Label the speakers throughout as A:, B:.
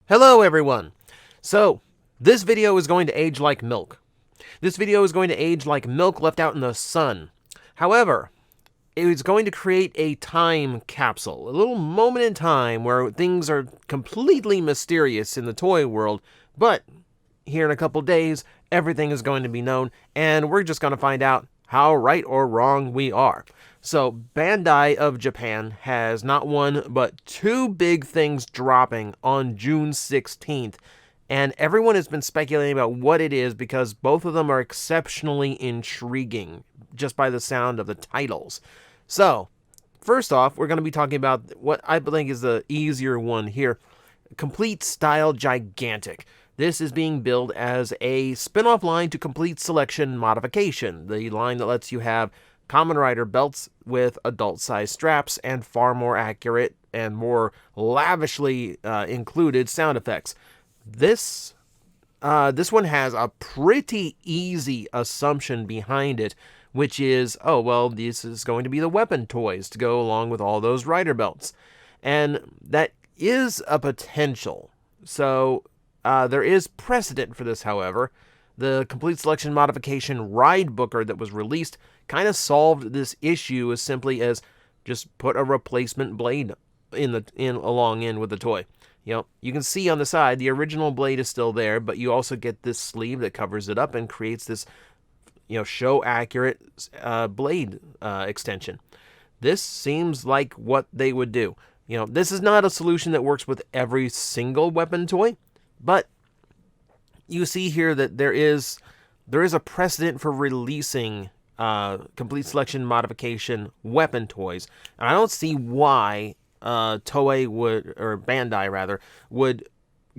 A: Hello everyone! So, this video is going to age like milk. This video is going to age like milk left out in the sun. However, it is going to create a time capsule, a little moment in time where things are completely mysterious in the toy world, but here in a couple days, everything is going to be known, and we're just going to find out how right or wrong we are. So, Bandai of Japan has not one, but two big things dropping on June 16th, and everyone has been speculating about what it is because both of them are exceptionally intriguing just by the sound of the titles. So, first off, we're going to be talking about what I think is the easier one here. Complete Style Gigantic. This is being billed as a spin-off line to Complete Selection Modification, the line that lets you have Kamen Rider belts with adult-sized straps and far more accurate and more lavishly included sound effects. This one has a pretty easy assumption behind it, which is, oh, well, this is going to be the weapon toys to go along with all those rider belts. And that is a potential. So there is precedent for this, however. The Complete Selection Modification Ride Booker that was released kind of solved this issue as simply as just put a replacement blade along with the toy. You know, you can see on the side the original blade is still there, but you also get this sleeve that covers it up and creates this, show accurate blade extension. This seems like what they would do. This is not a solution that works with every single weapon toy, but you see here that there is a precedent for releasing Complete Selection Modification weapon toys, and I don't see why Toei or Bandai rather, would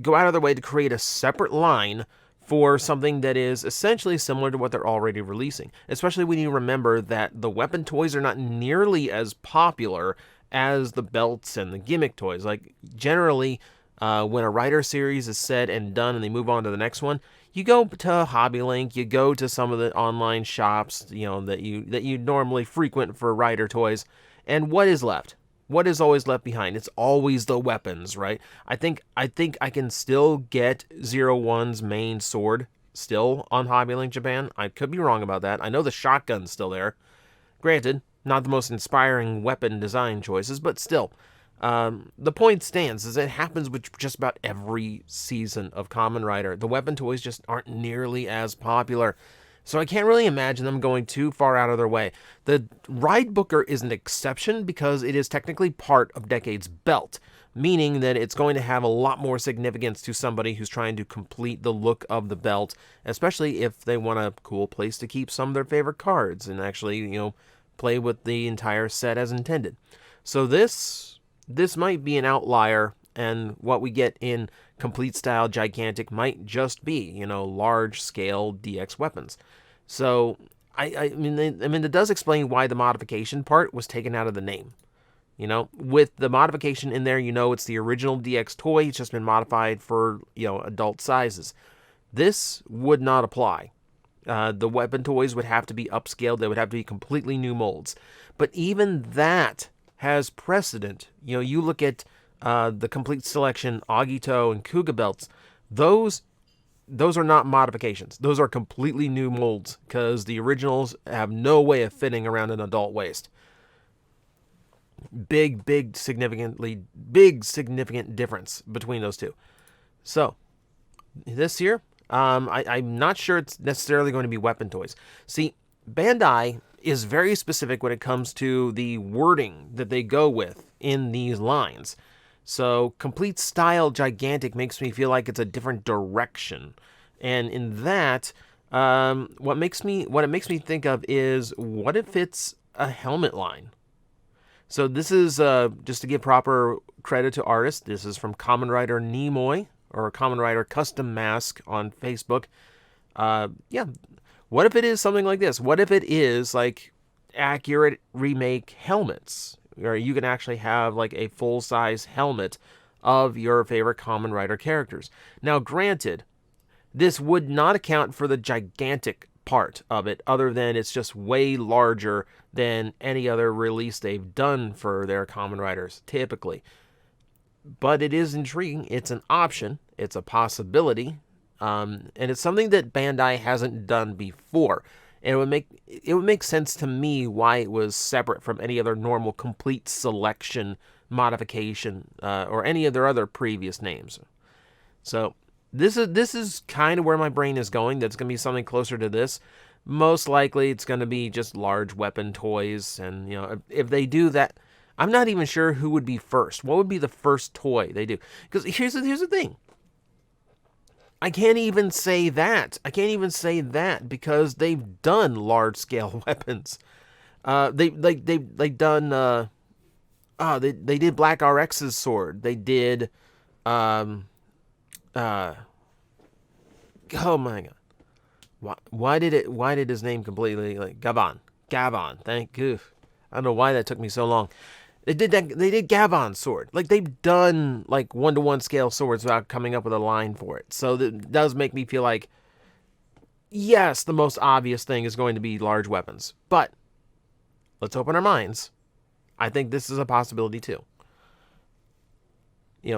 A: go out of their way to create a separate line for something that is essentially similar to what they're already releasing. Especially when you remember that the weapon toys are not nearly as popular as the belts and the gimmick toys. Like, generally, when a Rider series is said and done and they move on to the next one, you go to Hobby Link, you go to some of the online shops, that you normally frequent for Rider toys, and what is left? What is always left behind? It's always the weapons, right? I think I can still get 01's main sword still on Hobby Link Japan. I could be wrong about that. I know the shotgun's still there. Granted, not the most inspiring weapon design choices, but still. The point stands is it happens with just about every season of Kamen Rider. The weapon toys just aren't nearly as popular. So I can't really imagine them going too far out of their way. The Ride Booker is an exception because it is technically part of Decade's belt, meaning that it's going to have a lot more significance to somebody who's trying to complete the look of the belt, especially if they want a cool place to keep some of their favorite cards and actually, play with the entire set as intended. So this might be an outlier, and what we get in Complete Style Gigantic might just be, large-scale DX weapons. So, I mean, it does explain why the modification part was taken out of the name. With the modification in there, it's the original DX toy. It's just been modified for, adult sizes. This would not apply. The weapon toys would have to be upscaled. They would have to be completely new molds. But even that has precedent. You look at the Complete Selection Agito and Kuga belts. Those are not modifications. Those are completely new molds because the originals have no way of fitting around an adult waist. Big significant difference between those two. So, this here, I'm not sure it's necessarily going to be weapon toys. See, Bandai is very specific when it comes to the wording that they go with in these lines. So, Complete Style Gigantic makes me feel like it's a different direction. And in that, what it makes me think of is, what if it's a helmet line? So this is, just to give proper credit to artists, this is from Kamen Rider Nimoy, or Kamen Rider Custom Mask on Facebook. What if it is something like this? What if it is, like, accurate remake helmets? Or you can actually have, like, a full-size helmet of your favorite Kamen Rider characters. Now, granted, this would not account for the gigantic part of it, other than it's just way larger than any other release they've done for their Kamen Riders, typically. but it is intriguing. It's an option. It's a possibility. And it's something that Bandai hasn't done before. And it would make sense to me why it was separate from any other normal complete selection modification or any of their other previous names. So this is kind of where my brain is going. That's going to be something closer to this. Most likely, it's going to be just large weapon toys, and if they do that, I'm not even sure who would be first. What would be the first toy they do? Because here's the thing. I can't even say that. Because they've done large scale weapons. They've done. They did Black RX's sword. They did. Oh my god. Why did his name completely Gabon? Thank you. I don't know why that took me so long. They did Gabon's sword. They've done 1-to-1 scale swords without coming up with a line for it. So that does make me feel like, yes, the most obvious thing is going to be large weapons. But let's open our minds. I think this is a possibility too.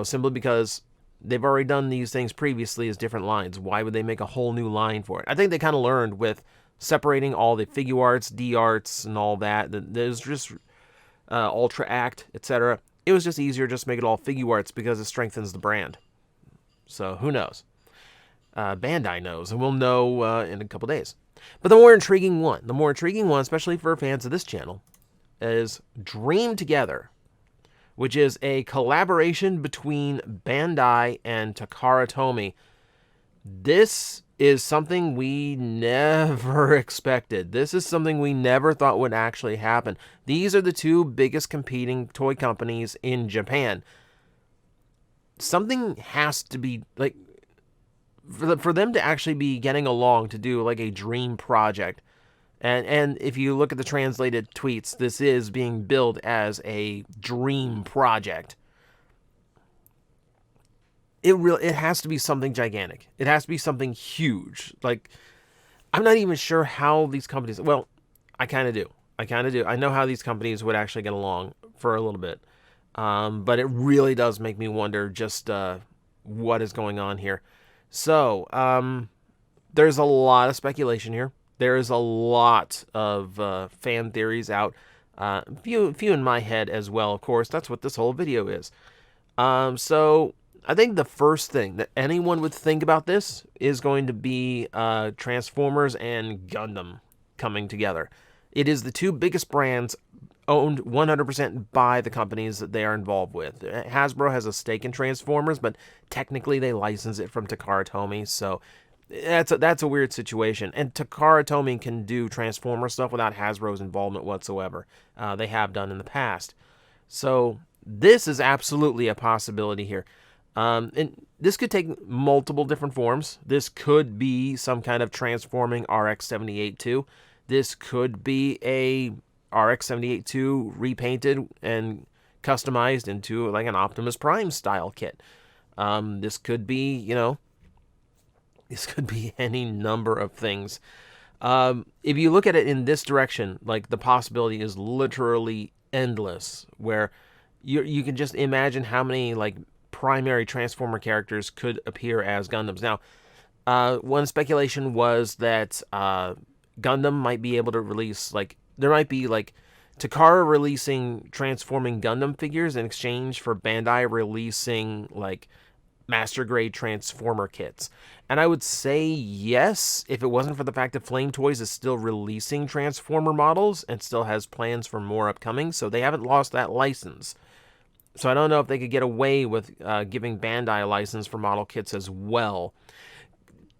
A: Simply because they've already done these things previously as different lines. Why would they make a whole new line for it? I think they kind of learned with separating all the figure arts, D-arts, and all that. There's just Ultra Act, etc. It was just easier just to make it all figure arts because it strengthens the brand. So who knows? Bandai knows, and we'll know in a couple days. But the more intriguing one, especially for fans of this channel, is Dream Together, which is a collaboration between Bandai and Takara Tomy. This is something we never expected. This is something we never thought would actually happen. These are the two biggest competing toy companies in Japan. Something has to be, for them to actually be getting along to do a dream project. And if you look at the translated tweets, this is being billed as a dream project. It has to be something gigantic. It has to be something huge. I'm not even sure how these companies... Well, I kind of do. I know how these companies would actually get along for a little bit. But it really does make me wonder just what is going on here. So, there's a lot of speculation here. There's a lot of fan theories out. Few in my head as well, of course. That's what this whole video is. So I think the first thing that anyone would think about this is going to be Transformers and Gundam coming together. It is the two biggest brands owned 100% by the companies that they are involved with. Hasbro has a stake in Transformers, but technically they license it from Takara Tomy, so that's a weird situation. And Takara Tomy can do Transformer stuff without Hasbro's involvement whatsoever. They have done in the past. So this is absolutely a possibility here. And this could take multiple different forms. This could be some kind of transforming RX-78-2. This could be a RX-78-2 repainted and customized into an Optimus Prime style kit. This could be, this could be any number of things. If you look at it in this direction, the possibility is literally endless, where you can just imagine how many primary Transformer characters could appear as Gundams. Now, one speculation was that Gundam might be able to release, there might be, Takara releasing transforming Gundam figures in exchange for Bandai releasing, Master Grade Transformer kits. And I would say yes, if it wasn't for the fact that Flame Toys is still releasing Transformer models and still has plans for more upcoming, so they haven't lost that license. So I don't know if they could get away with giving Bandai a license for model kits as well.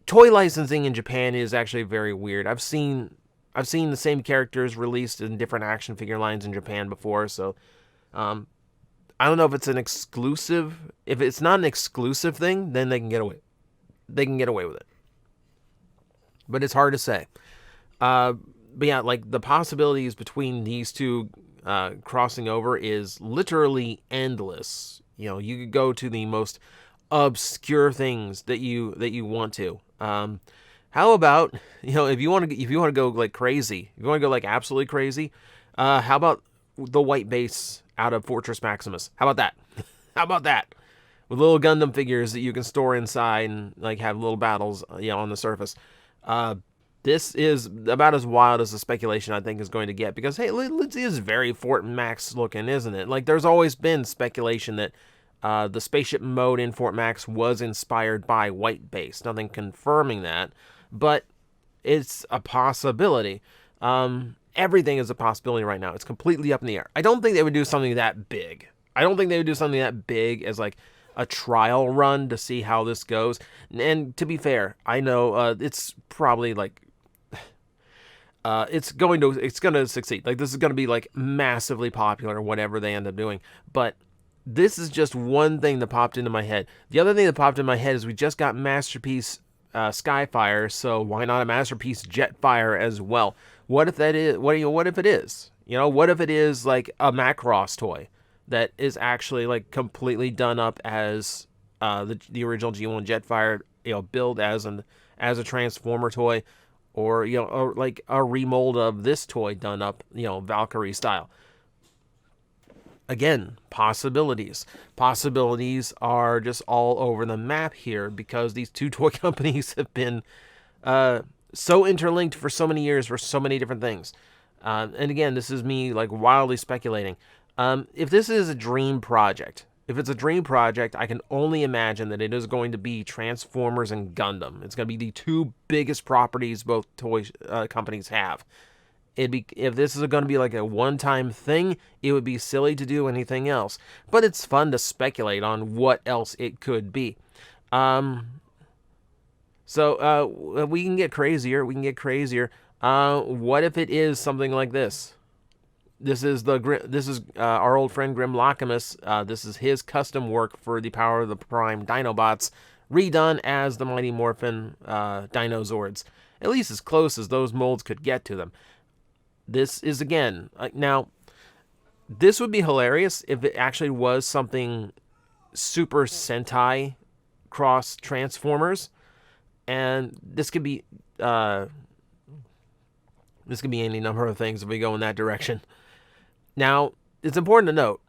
A: Toy licensing in Japan is actually very weird. I've seen the same characters released in different action figure lines in Japan before, so I don't know if it's an exclusive. If it's not an exclusive thing, then they can get away. They can get away with it. But it's hard to say. But yeah, the possibilities between these two crossing over is literally endless. You could go to the most obscure things that you want to. How about, if you want to go crazy, if you want to go absolutely crazy, how about the white base out of Fortress Maximus? How about that? How about that? with little Gundam figures that you can store inside and like have little battles, on the surface. This is about as wild as the speculation I think is going to get, because hey, it is very Fort Max looking, isn't it? Like, there's always been speculation that the spaceship mode in Fort Max was inspired by White Base. Nothing confirming that, but it's a possibility. Everything is a possibility right now. It's completely up in the air. I don't think they would do something that big. I don't think they would do something that big as like a trial run to see how this goes. And to be fair, I know it's probably like it's going to succeed. Like, this is going to be like massively popular, whatever they end up doing. But this is just one thing that popped into my head. The other thing that popped in my head is we just got Masterpiece Skyfire, so why not a Masterpiece Jetfire as well? What if that is? What if it is? What if it is like a Macross toy that is actually like completely done up as the original G1 Jetfire, build as a Transformer toy, or or like a remold of this toy done up, Valkyrie style. Again, possibilities. Possibilities are just all over the map here, because these two toy companies have been so interlinked for so many years for so many different things. And again, this is me like wildly speculating. If this is a dream project, if it's a dream project, I can only imagine that it is going to be Transformers and Gundam. It's going to be the two biggest properties both toy companies have. If this is going to be like a one-time thing, it would be silly to do anything else. But it's fun to speculate on what else it could be. So we can get crazier. What if it is something like this? This is our old friend Grim Lockamus. This is his custom work for the Power of the Prime Dinobots, redone as the Mighty Morphin Dinozords. At least as close as those molds could get to them. This is, again, now, this would be hilarious if it actually was something Super Sentai cross Transformers, and this could be any number of things if we go in that direction. Now, it's important to note,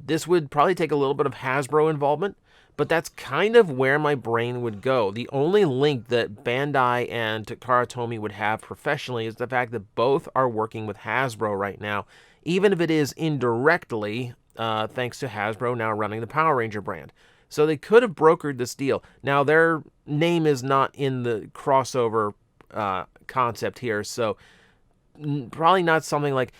A: this would probably take a little bit of Hasbro involvement, but that's kind of where my brain would go. The only link that Bandai and Takara Tomy would have professionally is the fact that both are working with Hasbro right now, even if it is indirectly, thanks to Hasbro now running the Power Ranger brand. So they could have brokered this deal. Now, their name is not in the crossover concept here, so probably not something like...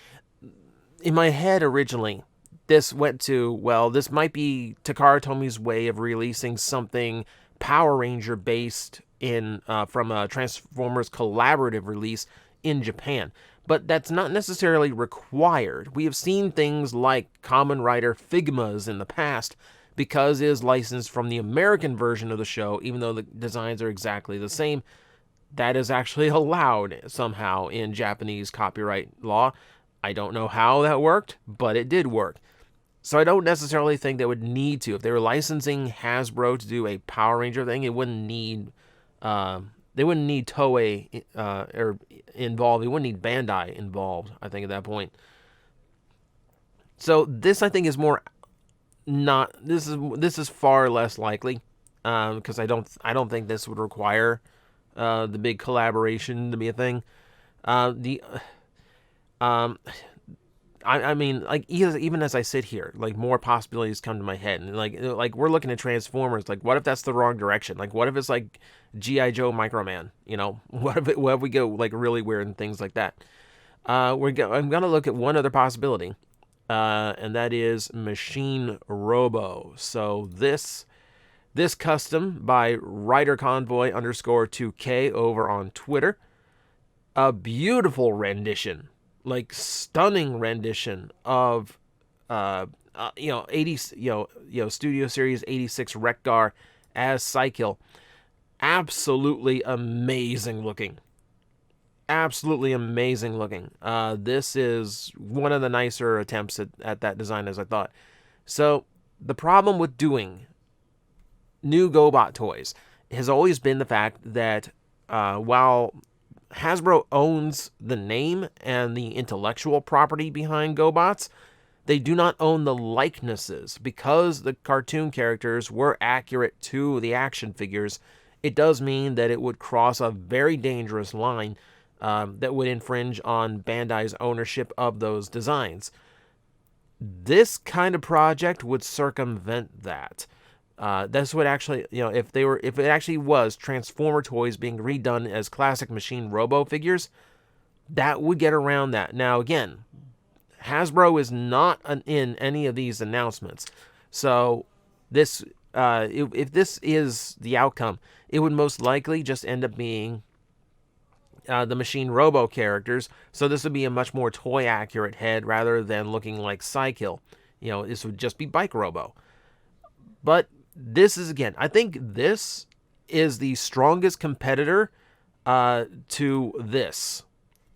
A: In my head originally, this went to, well, this might be Takara Tomy's way of releasing something Power Ranger based from a Transformers collaborative release in Japan. But that's not necessarily required. We have seen things like Kamen Rider Figmas in the past, because it is licensed from the American version of the show, even though the designs are exactly the same. That is actually allowed somehow in Japanese copyright law. I don't know how that worked, but it did work. So I don't necessarily think they would need to. If they were licensing Hasbro to do a Power Ranger thing, it wouldn't need... they wouldn't need Toei or involved. They wouldn't need Bandai involved, I think, at that point. So this, I think, is more not... This is far less likely, because I don't think this would require the big collaboration to be a thing. I mean, like, even as I sit here, like, more possibilities come to my head, and like we're looking at Transformers. Like, what if that's the wrong direction? Like, what if it's like G.I. Joe Microman? What if we go like really weird and things like that? I'm gonna look at one other possibility, and that is Machine Robo. So this custom by Rider Convoy _2K over on Twitter, a beautiful rendition. Like, stunning rendition of 80 Studio Series 86 Rekgar as Cykill. Absolutely amazing looking. This is one of the nicer attempts at that design, as I thought. So the problem with doing new GoBot toys has always been the fact that while Hasbro owns the name and the intellectual property behind GoBots, They do not own the likenesses. Because the cartoon characters were accurate to the action figures, it does mean that it would cross a very dangerous line that would infringe on Bandai's ownership of those designs. This kind of project would circumvent that. This would actually, if it actually was Transformer toys being redone as classic Machine Robo figures, that would get around that. Now, again, Hasbro is not in any of these announcements, so this, if this is the outcome, it would most likely just end up being the Machine Robo characters. So this would be a much more toy accurate head rather than looking like Psykill. This would just be Bike Robo. But this is, again, I think this is the strongest competitor to this.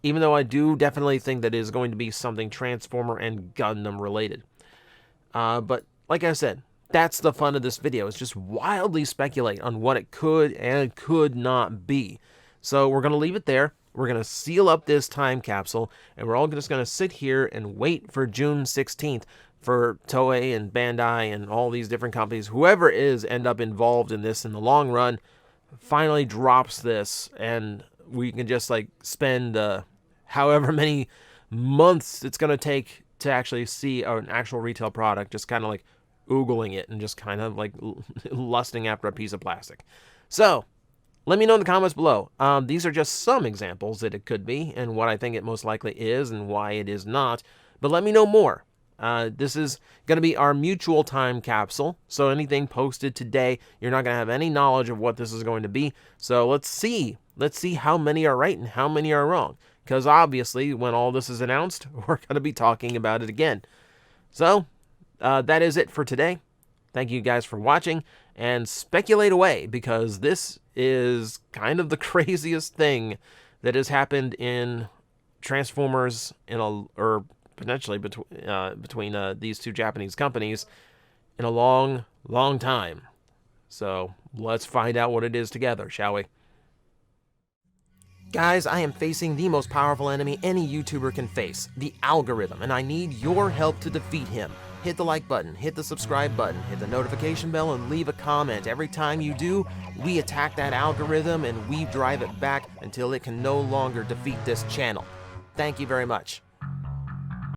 A: Even though I do definitely think that it is going to be something Transformer and Gundam related. But like I said, that's the fun of this video. It's just wildly speculate on what it could and could not be. So we're going to leave it there. We're going to seal up this time capsule, and we're all just going to sit here and wait for June 16th for Toei and Bandai and all these different companies, whoever is end up involved in this in the long run, finally drops this, and we can just like spend however many months it's going to take to actually see an actual retail product, just kind of like oogling it and just kind of like lusting after a piece of plastic. So let me know in the comments below. These are just some examples that it could be and what I think it most likely is and why it is not. But let me know more. This is going to be our mutual time capsule. So anything posted today, you're not going to have any knowledge of what this is going to be. So let's see. Let's see how many are right and how many are wrong. Because obviously, when all this is announced, we're going to be talking about it again. So that is it for today. Thank you guys for watching, and speculate away, because this is kind of the craziest thing that has happened in Transformers or potentially between these two Japanese companies in a long, long time. So let's find out what it is together, shall we? Guys, I am facing the most powerful enemy any YouTuber can face, the algorithm, and I need your help to defeat him. Hit the like button, hit the subscribe button, hit the notification bell, and leave a comment. Every time you do, we attack that algorithm and we drive it back until it can no longer defeat this channel. Thank you very much.